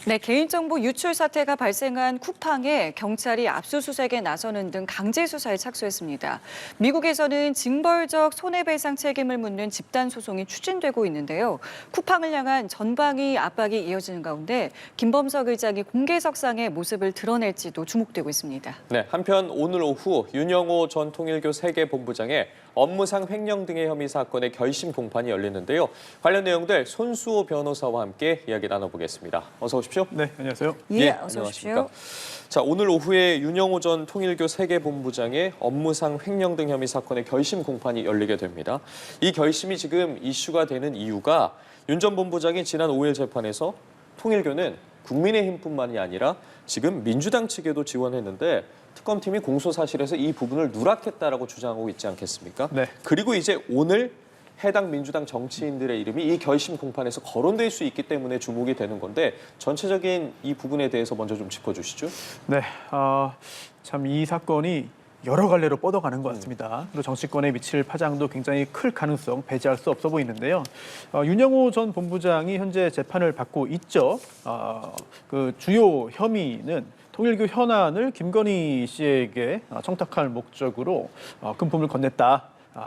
네, 개인정보 유출 사태가 발생한 쿠팡에 경찰이 압수수색에 나서는 등 강제 수사에 착수했습니다. 미국에서는 징벌적 손해배상 책임을 묻는 집단 소송이 추진되고 있는데요. 쿠팡을 향한 전방위 압박이 이어지는 가운데 김범석 의장이 공개석상의 모습을 드러낼지도 주목되고 있습니다. 네, 한편 오늘 오후 윤영호 전 통일교 세계본부장의 업무상 횡령 등의 혐의 사건의 결심 공판이 열리는데요. 관련 내용들 손수호 변호사와 함께 이야기 나눠보겠습니다. 어서 오십시오. 네, 안녕하세요. 예, 어서 오십시오. 자, 오늘 오후에 윤영호 전 통일교 세계본부장의 업무상 횡령 등 혐의 사건의 결심 공판이 열리게 됩니다. 이 결심이 지금 이슈가 되는 이유가 윤 전 본부장이 지난 5일 재판에서 통일교는 국민의힘뿐만이 아니라 지금 민주당 측에도 지원했는데 특검팀이 공소사실에서 이 부분을 누락했다라고 주장하고 있지 않겠습니까? 네. 그리고 이제 오늘 해당 민주당 정치인들의 이름이 이 결심 공판에서 거론될 수 있기 때문에 주목이 되는 건데 전체적인 이 부분에 대해서 먼저 좀 짚어주시죠. 네, 참 이 사건이 여러 갈래로 뻗어가는 것 같습니다. 그리고 정치권에 미칠 파장도 굉장히 클 가능성 배제할 수 없어 보이는데요. 윤영호 전 본부장이 현재 재판을 받고 있죠. 그 주요 혐의는 통일교 현안을 김건희 씨에게 청탁할 목적으로 금품을 건넸다.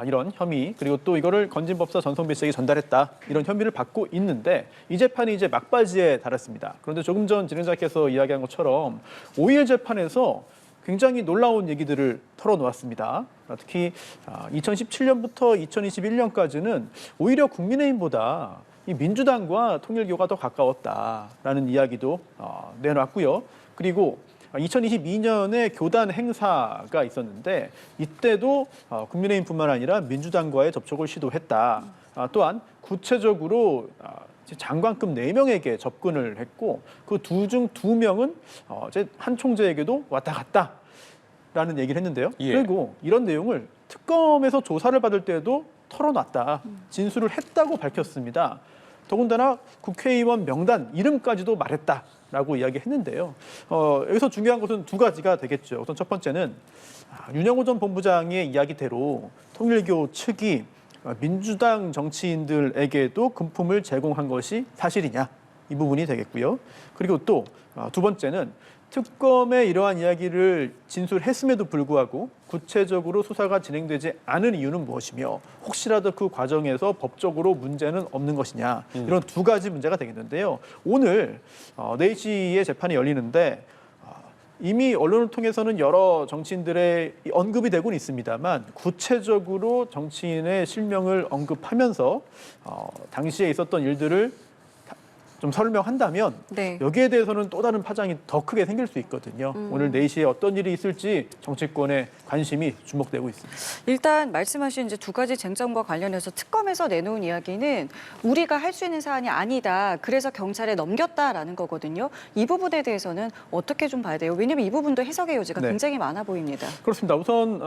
이런 혐의, 그리고 또 이거를 건진법사 전성배 씨에게 전달했다. 이런 혐의를 받고 있는데 이 재판이 이제 막바지에 달했습니다. 그런데 조금 전 진행자께서 이야기한 것처럼 5일 재판에서 굉장히 놀라운 얘기들을 털어놓았습니다. 특히 2017년부터 2021년까지는 오히려 국민의힘보다 이 민주당과 통일교가 더 가까웠다라는 이야기도 내놨고요. 그리고 2022년에 교단 행사가 있었는데 이때도 국민의힘뿐만 아니라 민주당과의 접촉을 시도했다. 또한 구체적으로 장관급 4명에게 접근을 했고 그 두 중 2명은 한 총재에게도 왔다 갔다라는 얘기를 했는데요. 예. 그리고 이런 내용을 특검에서 조사를 받을 때도 털어놨다. 진술을 했다고 밝혔습니다. 더군다나 국회의원 명단 이름까지도 말했다라고 이야기했는데요. 여기서 중요한 것은 두 가지가 되겠죠. 우선 첫 번째는 윤영호 전 본부장의 이야기대로 통일교 측이 민주당 정치인들에게도 금품을 제공한 것이 사실이냐, 이 부분이 되겠고요. 그리고 또 두 번째는 특검의 이러한 이야기를 진술했음에도 불구하고 구체적으로 수사가 진행되지 않은 이유는 무엇이며 혹시라도 그 과정에서 법적으로 문제는 없는 것이냐, 이런 두 가지 문제가 되겠는데요. 오늘 4시에 재판이 열리는데 이미 언론을 통해서는 여러 정치인들의 언급이 되고는 있습니다만 구체적으로 정치인의 실명을 언급하면서 당시에 있었던 일들을 좀 설명한다면 네. 여기에 대해서는 또 다른 파장이 더 크게 생길 수 있거든요. 오늘 4시에 어떤 일이 있을지 정치권의 관심이 주목되고 있습니다. 일단 말씀하신 이제 두 가지 쟁점과 관련해서 특검에서 내놓은 이야기는 우리가 할 수 있는 사안이 아니다. 그래서 경찰에 넘겼다라는 거거든요. 이 부분에 대해서는 어떻게 좀 봐야 돼요? 왜냐하면 이 부분도 해석의 여지가 네. 굉장히 많아 보입니다. 그렇습니다. 우선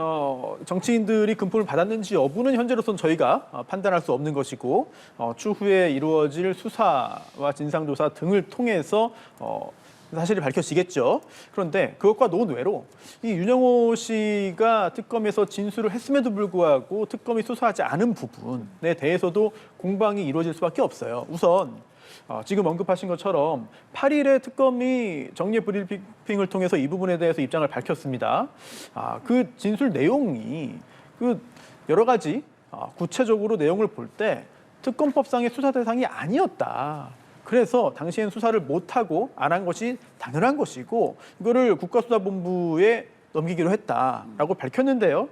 정치인들이 금품을 받았는지 여부는 현재로서는 저희가 판단할 수 없는 것이고 추후에 이루어질 수사와 진상조사 등을 통해서 사실이 밝혀지겠죠. 그런데 그것과 논외로 이 윤영호 씨가 특검에서 진술을 했음에도 불구하고 특검이 수사하지 않은 부분에 대해서도 공방이 이루어질 수밖에 없어요. 우선 지금 언급하신 것처럼 8일에 특검이 정례 브리핑을 통해서 이 부분에 대해서 입장을 밝혔습니다. 그 진술 내용이 그 여러 가지 구체적으로 내용을 볼 때 특검법상의 수사 대상이 아니었다. 그래서 당시엔 수사를 못하고 안 한 것이 당연한 것이고 이거를 국가수사본부에 넘기기로 했다라고 밝혔는데요.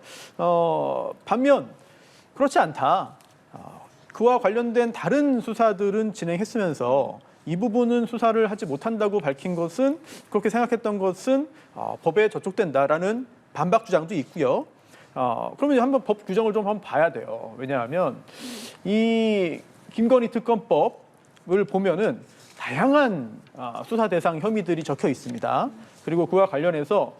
반면 그렇지 않다. 그와 관련된 다른 수사들은 진행했으면서 이 부분은 수사를 하지 못한다고 밝힌 것은 그렇게 생각했던 것은 법에 저촉된다라는 반박 주장도 있고요. 그러면 한번 법 규정을 좀 한번 봐야 돼요. 왜냐하면 이 김건희 특검법을 보면은 다양한 수사 대상 혐의들이 적혀 있습니다. 그리고 그와 관련해서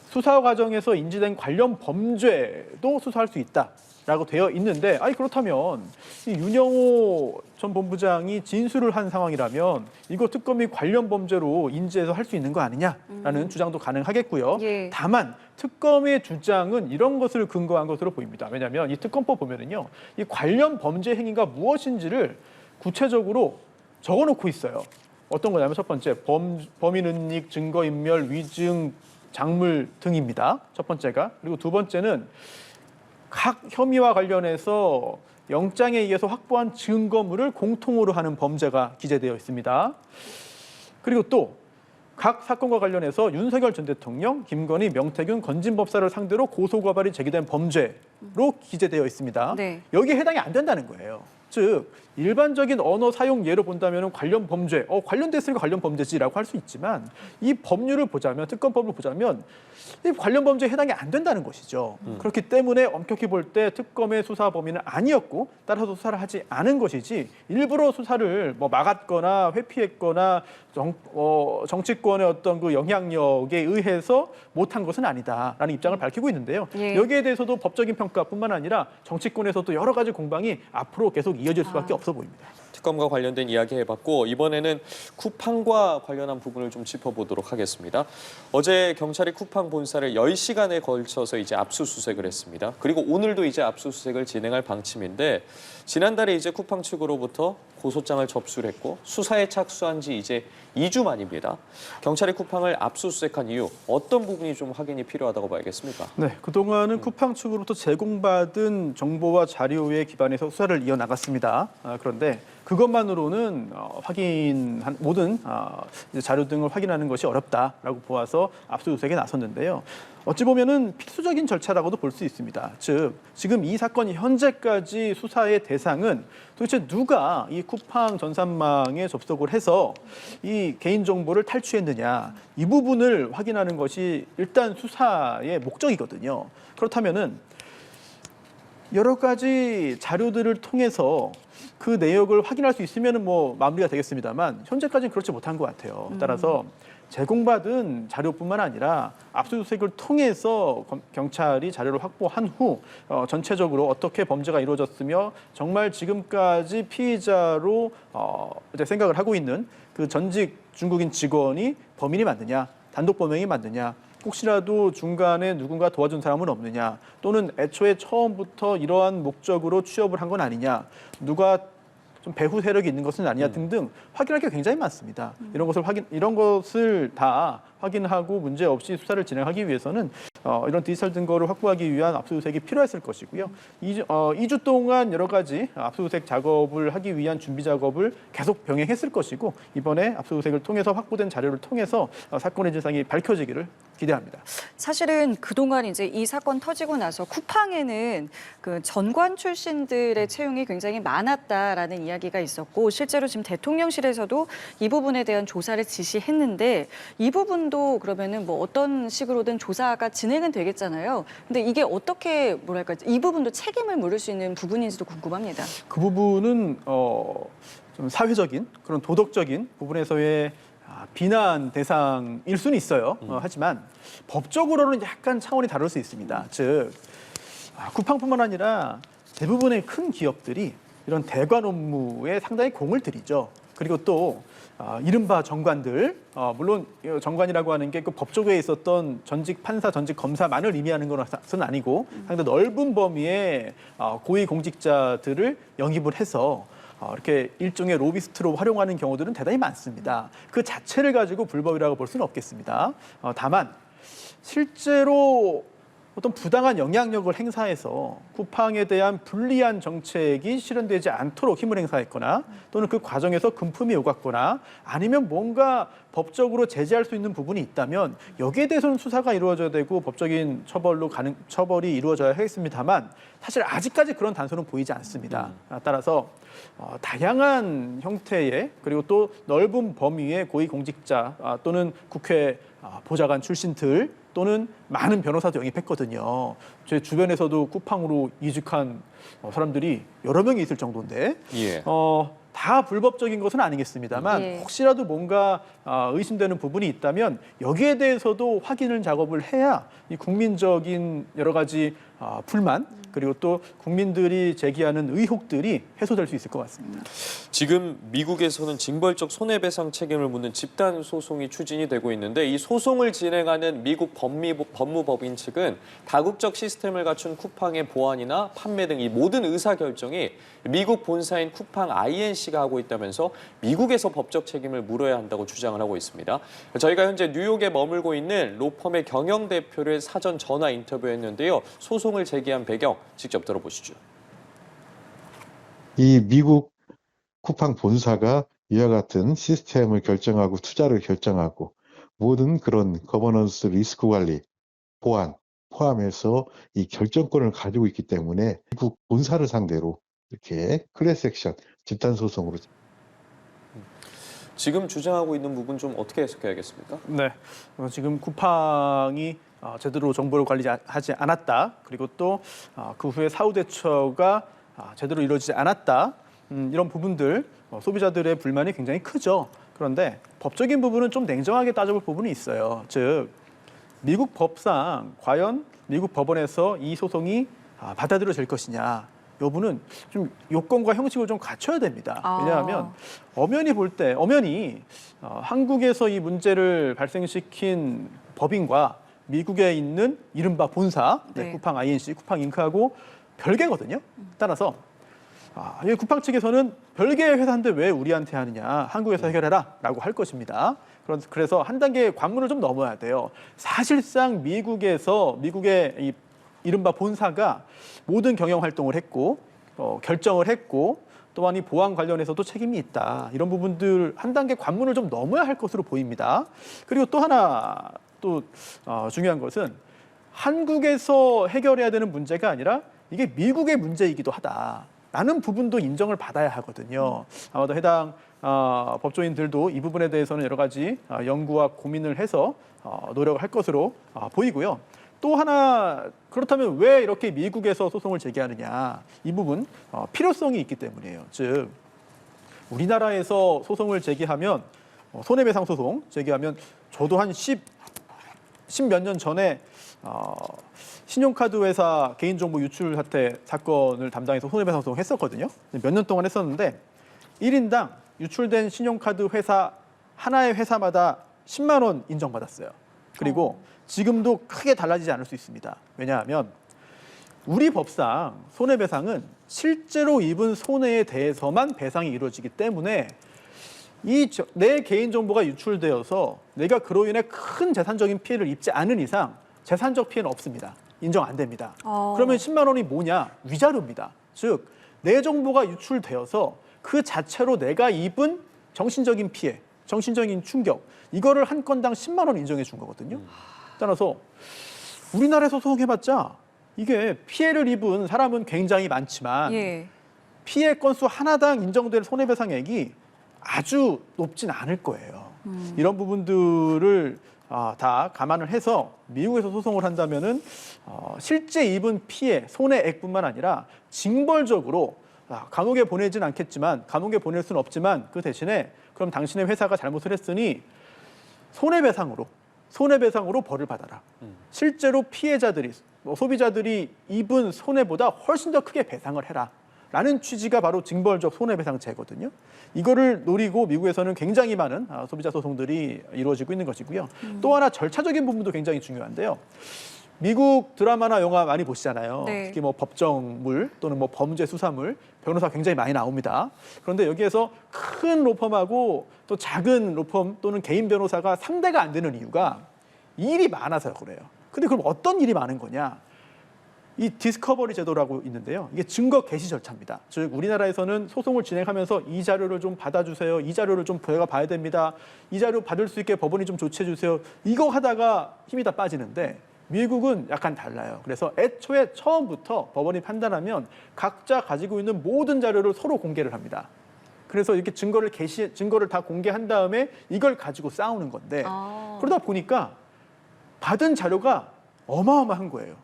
수사 과정에서 인지된 관련 범죄도 수사할 수 있다라고 되어 있는데, 그렇다면 이 윤영호 전 본부장이 진술을 한 상황이라면 이거 특검이 관련 범죄로 인지해서 할 수 있는 거 아니냐라는 주장도 가능하겠고요. 예. 다만 특검의 주장은 이런 것을 근거한 것으로 보입니다. 왜냐하면 이 특검법 보면은요, 이 관련 범죄 행위가 무엇인지를 구체적으로 적어놓고 있어요. 어떤 거냐면 첫 번째 범인 은닉, 증거인멸, 위증, 작물 등입니다. 첫 번째가. 그리고 두 번째는 각 혐의와 관련해서 영장에 의해서 확보한 증거물을 공통으로 하는 범죄가 기재되어 있습니다. 그리고 또 각 사건과 관련해서 윤석열 전 대통령, 김건희, 명태균, 건진법사를 상대로 고소고발이 제기된 범죄로 기재되어 있습니다. 네. 여기에 해당이 안 된다는 거예요. 즉 일반적인 언어 사용 예로 본다면 관련 범죄, 관련됐으니까 관련 범죄지라고 할 수 있지만 이 법률을 보자면, 특검법을 보자면 이 관련 범죄에 해당이 안 된다는 것이죠. 그렇기 때문에 엄격히 볼 때 특검의 수사 범위는 아니었고 따라서 수사를 하지 않은 것이지 일부러 수사를 막았거나 회피했거나 정치권의 어떤 그 영향력에 의해서 못한 것은 아니다라는 입장을 밝히고 있는데요. 예. 여기에 대해서도 법적인 평가뿐만 아니라 정치권에서도 여러 가지 공방이 앞으로 계속 이어질 수밖에 없어 보입니다. 특검과 관련된 이야기 해봤고 이번에는 쿠팡과 관련한 부분을 좀 짚어보도록 하겠습니다. 어제 경찰이 쿠팡 본사를 10시간에 걸쳐서 이제 압수수색을 했습니다. 그리고 오늘도 이제 압수수색을 진행할 방침인데 지난달에 이제 쿠팡 측으로부터 고소장을 접수를 했고 수사에 착수한 지 이제 2주 만입니다. 경찰이 쿠팡을 압수수색한 이유 어떤 부분이 좀 확인이 필요하다고 봐야겠습니까? 네, 그동안은 쿠팡 측으로부터 제공받은 정보와 자료에 기반해서 수사를 이어나갔습니다. 그런데 그것만으로는 확인한 모든 이제 자료 등을 확인하는 것이 어렵다라고 보아서 압수수색에 나섰는데요. 어찌 보면은 필수적인 절차라고도 볼 수 있습니다. 즉 지금 이 사건이 현재까지 수사의 대상은 도대체 누가 이 쿠팡 전산망에 접속을 해서 이 개인 정보를 탈취했느냐 이 부분을 확인하는 것이 일단 수사의 목적이거든요. 그렇다면은 여러 가지 자료들을 통해서 그 내역을 확인할 수 있으면 마무리가 되겠습니다만 현재까지는 그렇지 못한 것 같아요. 따라서 제공받은 자료뿐만 아니라 압수수색을 통해서 경찰이 자료를 확보한 후 전체적으로 어떻게 범죄가 이루어졌으며 정말 지금까지 피의자로 이제 생각을 하고 있는 그 전직 중국인 직원이 범인이 맞느냐, 단독 범행이 맞느냐, 혹시라도 중간에 누군가 도와준 사람은 없느냐, 또는 애초에 처음부터 이러한 목적으로 취업을 한 건 아니냐, 누가 좀 배후 세력이 있는 것은 아니냐 등등 확인할 게 굉장히 많습니다. 이런 것을 다 확인하고 문제 없이 수사를 진행하기 위해서는 이런 디지털 증거를 확보하기 위한 압수수색이 필요했을 것이고요. 2주 동안 여러 가지 압수수색 작업을 하기 위한 준비 작업을 계속 병행했을 것이고 이번에 압수수색을 통해서 확보된 자료를 통해서 사건의 진상이 밝혀지기를 기대합니다. 사실은 그동안 이제 이 사건 터지고 나서 쿠팡에는 그 전관 출신들의 채용이 굉장히 많았다라는 이야기가 있었고 실제로 지금 대통령실에서도 이 부분에 대한 조사를 지시했는데 이 부분도 그러면은 어떤 식으로든 조사가 진행은 되겠잖아요. 근데 이게 어떻게 이 부분도 책임을 물을 수 있는 부분인지도 궁금합니다. 그 부분은 좀 사회적인 그런 도덕적인 부분에서의 비난 대상일 수는 있어요. 하지만 법적으로는 약간 차원이 다를 수 있습니다. 즉 쿠팡뿐만 아니라 대부분의 큰 기업들이 이런 대관 업무에 상당히 공을 들이죠. 그리고 또 이른바 정관들, 물론 정관이라고 하는 게 그 법조계에 있었던 전직 판사, 전직 검사만을 의미하는 것은 아니고 상당히 넓은 범위의 고위 공직자들을 영입을 해서 이렇게 일종의 로비스트로 활용하는 경우들은 대단히 많습니다. 그 자체를 가지고 불법이라고 볼 수는 없겠습니다. 다만 실제로 어떤 부당한 영향력을 행사해서 쿠팡에 대한 불리한 정책이 실현되지 않도록 힘을 행사했거나 또는 그 과정에서 금품이 오갔거나 아니면 뭔가 법적으로 제재할 수 있는 부분이 있다면 여기에 대해서는 수사가 이루어져야 되고 법적인 처벌이 이루어져야 하겠습니다만 사실 아직까지 그런 단서는 보이지 않습니다. 따라서 다양한 형태의 그리고 또 넓은 범위의 고위공직자 또는 국회 보좌관 출신들 또는 많은 변호사도 영입했거든요. 제 주변에서도 쿠팡으로 이직한 사람들이 여러 명이 있을 정도인데 예. 다 불법적인 것은 아니겠습니다만 예. 혹시라도 뭔가 의심되는 부분이 있다면 여기에 대해서도 확인을 작업을 해야 이 국민적인 여러 가지 불만 그리고 또 국민들이 제기하는 의혹들이 해소될 수 있을 것 같습니다. 지금 미국에서는 징벌적 손해배상 책임을 묻는 집단 소송이 추진이 되고 있는데 이 소송을 진행하는 미국 법무법인 측은 다국적 시스템을 갖춘 쿠팡의 보안이나 판매 등 이 모든 의사결정이 미국 본사인 쿠팡 INC가 하고 있다면서 미국에서 법적 책임을 물어야 한다고 주장을 하고 있습니다. 저희가 현재 뉴욕에 머물고 있는 로펌의 경영 대표를 사전 전화 인터뷰했는데요. 소송을 제기한 배경 직접 들어보시죠. 이 미국 쿠팡 본사가 이와 같은 시스템을 결정하고 투자를 결정하고 모든 그런 거버넌스 리스크 관리, 보안 포함해서 이 결정권을 가지고 있기 때문에 미국 본사를 상대로 이렇게 클래스 액션, 집단 소송으로 지금 주장하고 있는 부분 좀 어떻게 해석해야겠습니까? 네, 지금 쿠팡이 제대로 정보를 관리하지 않았다. 그리고 또 그 후에 사후 대처가 제대로 이루어지지 않았다. 이런 부분들 소비자들의 불만이 굉장히 크죠. 그런데 법적인 부분은 좀 냉정하게 따져볼 부분이 있어요. 즉 미국 법상 과연 미국 법원에서 이 소송이 받아들여질 것이냐 여부는 좀 요건과 형식을 좀 갖춰야 됩니다. 왜냐하면 엄연히 한국에서 이 문제를 발생시킨 법인과 미국에 있는 이른바 본사, 네. 쿠팡 INC, 쿠팡 잉크하고 별개거든요. 따라서 이 쿠팡 측에서는 별개의 회사인데 왜 우리한테 하느냐, 한국에서 해결해라라고 할 것입니다. 그래서 한 단계 관문을 좀 넘어야 돼요. 사실상 미국의 이 이른바 본사가 모든 경영 활동을 했고 결정을 했고 또한 이 보안 관련해서도 책임이 있다. 이런 부분들 한 단계 관문을 좀 넘어야 할 것으로 보입니다. 그리고 또 하나 중요한 것은 한국에서 해결해야 되는 문제가 아니라 이게 미국의 문제이기도 하다라는 부분도 인정을 받아야 하거든요. 아마도 해당 법조인들도 이 부분에 대해서는 여러 가지 연구와 고민을 해서 노력을 할 것으로 보이고요. 또 하나 그렇다면 왜 이렇게 미국에서 소송을 제기하느냐 이 부분 필요성이 있기 때문이에요. 즉 우리나라에서 소송을 제기하면 손해배상 소송 제기하면 저도 한 10몇 년 전에 신용카드 회사 개인정보 유출 사태 사건을 담당해서 손해배상 소송 했었거든요. 몇 년 동안 했었는데 1인당 유출된 신용카드 회사 하나의 회사마다 10만 원 인정받았어요. 그리고 지금도 크게 달라지지 않을 수 있습니다. 왜냐하면 우리 법상 손해배상은 실제로 입은 손해에 대해서만 배상이 이루어지기 때문에 내 개인정보가 유출되어서 내가 그로 인해 큰 재산적인 피해를 입지 않은 이상 재산적 피해는 없습니다. 인정 안 됩니다. 그러면 10만 원이 뭐냐? 위자료입니다. 즉, 내 정보가 유출되어서 그 자체로 내가 입은 정신적인 피해, 정신적인 충격 이거를 한 건당 10만 원 인정해 준 거거든요. 따라서 우리나라에서 소송해봤자 이게 피해를 입은 사람은 굉장히 많지만 예. 피해 건수 하나당 인정될 손해배상액이 아주 높진 않을 거예요. 이런 부분들을 다 감안을 해서 미국에서 소송을 한다면은 실제 입은 피해, 손해액뿐만 아니라 징벌적으로 감옥에 보내진 않겠지만 감옥에 보낼 수는 없지만 그 대신에 그럼 당신의 회사가 잘못을 했으니 손해배상으로 벌을 받아라. 실제로 피해자들이 소비자들이 입은 손해보다 훨씬 더 크게 배상을 해라. 라는 취지가 바로 징벌적 손해배상제거든요. 이거를 노리고 미국에서는 굉장히 많은 소비자 소송들이 이루어지고 있는 것이고요. 또 하나 절차적인 부분도 굉장히 중요한데요. 미국 드라마나 영화 많이 보시잖아요. 네. 특히 뭐 법정물 또는 뭐 범죄 수사물, 변호사 굉장히 많이 나옵니다. 그런데 여기에서 큰 로펌하고 또 작은 로펌 또는 개인 변호사가 상대가 안 되는 이유가 일이 많아서 그래요. 근데 그럼 어떤 일이 많은 거냐? 이 디스커버리 제도라고 있는데요. 이게 증거 개시 절차입니다. 즉 우리나라에서는 소송을 진행하면서 이 자료를 좀 받아주세요. 이 자료를 좀 저희가 봐야 됩니다. 이 자료 받을 수 있게 법원이 좀 조치해 주세요. 이거 하다가 힘이 다 빠지는데 미국은 약간 달라요. 그래서 애초에 처음부터 법원이 판단하면 각자 가지고 있는 모든 자료를 서로 공개를 합니다. 그래서 이렇게 증거를 다 공개한 다음에 이걸 가지고 싸우는 건데 그러다 보니까 받은 자료가 어마어마한 거예요.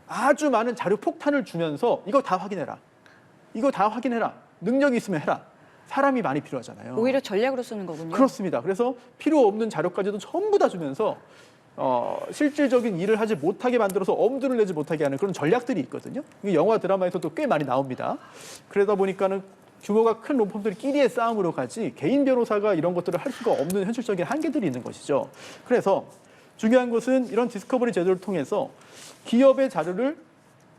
아주 많은 자료 폭탄을 주면서 이거 다 확인해라. 이거 다 확인해라. 능력이 있으면 해라. 사람이 많이 필요하잖아요. 오히려 전략으로 쓰는 거군요. 그렇습니다. 그래서 필요 없는 자료까지도 전부 다 주면서 실질적인 일을 하지 못하게 만들어서 엄두를 내지 못하게 하는 그런 전략들이 있거든요. 이게 영화 드라마에서도 꽤 많이 나옵니다. 그러다 보니까는 규모가 큰 로펌들끼리의 싸움으로 가지 개인 변호사가 이런 것들을 할 수가 없는 현실적인 한계들이 있는 것이죠. 그래서 중요한 것은 이런 디스커버리 제도를 통해서 기업의 자료를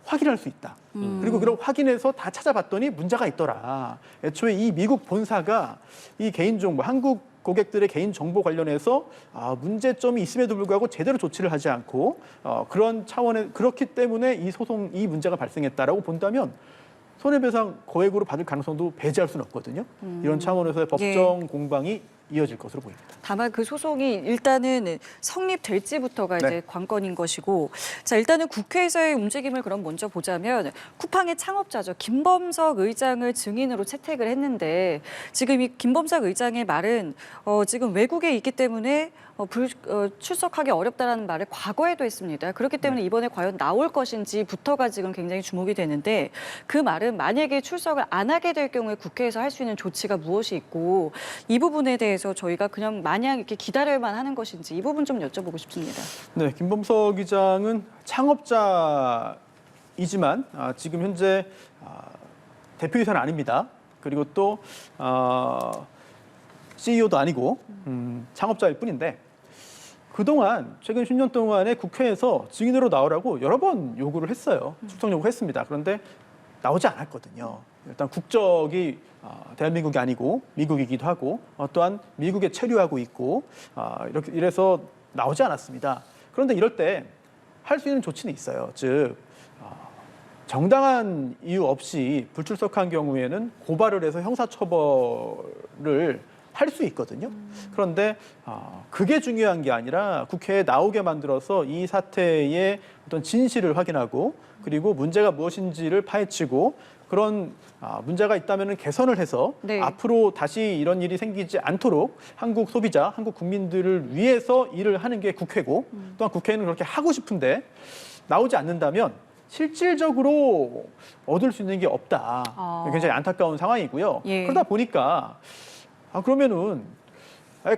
확인할 수 있다. 그리고 그걸 확인해서 다 찾아봤더니 문제가 있더라. 애초에 이 미국 본사가 이 개인정보, 한국 고객들의 개인정보 관련해서 문제점이 있음에도 불구하고 제대로 조치를 하지 않고 그런 차원에 그렇기 때문에 이 문제가 발생했다라고 본다면 손해배상 거액으로 받을 가능성도 배제할 수는 없거든요. 이런 차원에서의 법정 공방이 이어질 것으로 보입니다. 다만 그 소송이 일단은 성립될지부터가 네. 이제 관건인 것이고, 자 일단은 국회에서의 움직임을 그럼 먼저 보자면 쿠팡의 창업자죠 김범석 의장을 증인으로 채택을 했는데 지금 이 김범석 의장의 말은 지금 외국에 있기 때문에 출석하기 어렵다라는 말을 과거에도 했습니다. 그렇기 때문에 이번에 과연 나올 것인지부터가 지금 굉장히 주목이 되는데 그 말은 만약에 출석을 안 하게 될 경우에 국회에서 할 수 있는 조치가 무엇이 있고 이 부분에 대해서 저희가 그냥 마냥 이렇게 기다려야만 하는 것인지 이 부분 좀 여쭤보고 싶습니다. 네, 김범석 기장은 창업자이지만 지금 현재 대표이사는 아닙니다. 그리고 또 CEO도 아니고 창업자일 뿐인데 그동안 최근 10년 동안에 국회에서 증인으로 나오라고 여러 번 요구를 했어요. 출석 요구했습니다. 그런데 나오지 않았거든요. 일단 국적이 대한민국이 아니고 미국이기도 하고 또한 미국에 체류하고 있고 이래서 나오지 않았습니다. 그런데 이럴 때 할 수 있는 조치는 있어요. 즉 정당한 이유 없이 불출석한 경우에는 고발을 해서 형사처벌을 할 수 있거든요. 그런데 그게 중요한 게 아니라 국회에 나오게 만들어서 이 사태의 어떤 진실을 확인하고 그리고 문제가 무엇인지를 파헤치고 그런 문제가 있다면 개선을 해서 네. 앞으로 다시 이런 일이 생기지 않도록 한국 소비자, 한국 국민들을 위해서 일을 하는 게 국회고 또한 국회는 그렇게 하고 싶은데 나오지 않는다면 실질적으로 얻을 수 있는 게 없다. 굉장히 안타까운 상황이고요. 예. 그러다 보니까 그러면은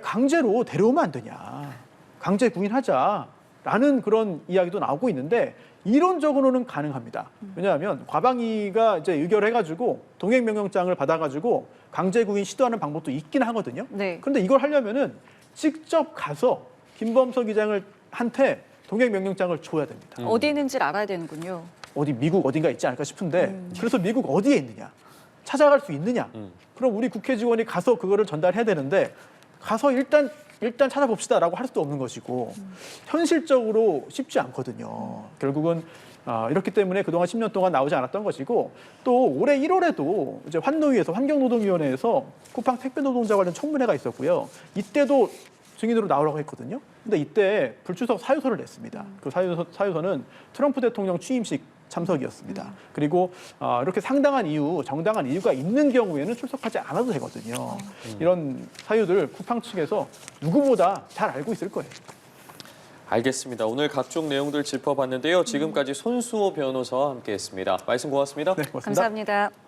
강제로 데려오면 안 되냐. 강제 구인하자라는 그런 이야기도 나오고 있는데 이론적으로는 가능합니다. 왜냐하면 과방위가 이제 의결해가지고 동행명령장을 받아가지고 강제 구인 시도하는 방법도 있긴 하거든요. 네. 그런데 이걸 하려면은 직접 가서 김범석 기장을 한테 동행명령장을 줘야 됩니다. 어디 있는지를 알아야 되는군요. 어디 미국 어딘가 있지 않을까 싶은데 그래서 미국 어디에 있느냐 찾아갈 수 있느냐 그럼 우리 국회 직원이 가서 그거를 전달해야 되는데 가서 일단 찾아봅시다라고 할 수도 없는 것이고 현실적으로 쉽지 않거든요. 결국은 이렇기 때문에 그동안 10년 동안 나오지 않았던 것이고 또 올해 1월에도 이제 환노위에서 환경노동위원회에서 쿠팡 택배 노동자 관련 청문회가 있었고요. 이때도 증인으로 나오라고 했거든요. 근데 이때 불출석 사유서를 냈습니다. 그 사유서는 트럼프 대통령 취임식 참석이었습니다. 그리고 이렇게 상당한 이유, 정당한 이유가 있는 경우에는 출석하지 않아도 되거든요. 이런 사유들 쿠팡 측에서 누구보다 잘 알고 있을 거예요. 알겠습니다. 오늘 각종 내용들 짚어봤는데요. 지금까지 손수호 변호사와 함께했습니다. 말씀 고맙습니다. 네, 고맙습니다. 감사합니다.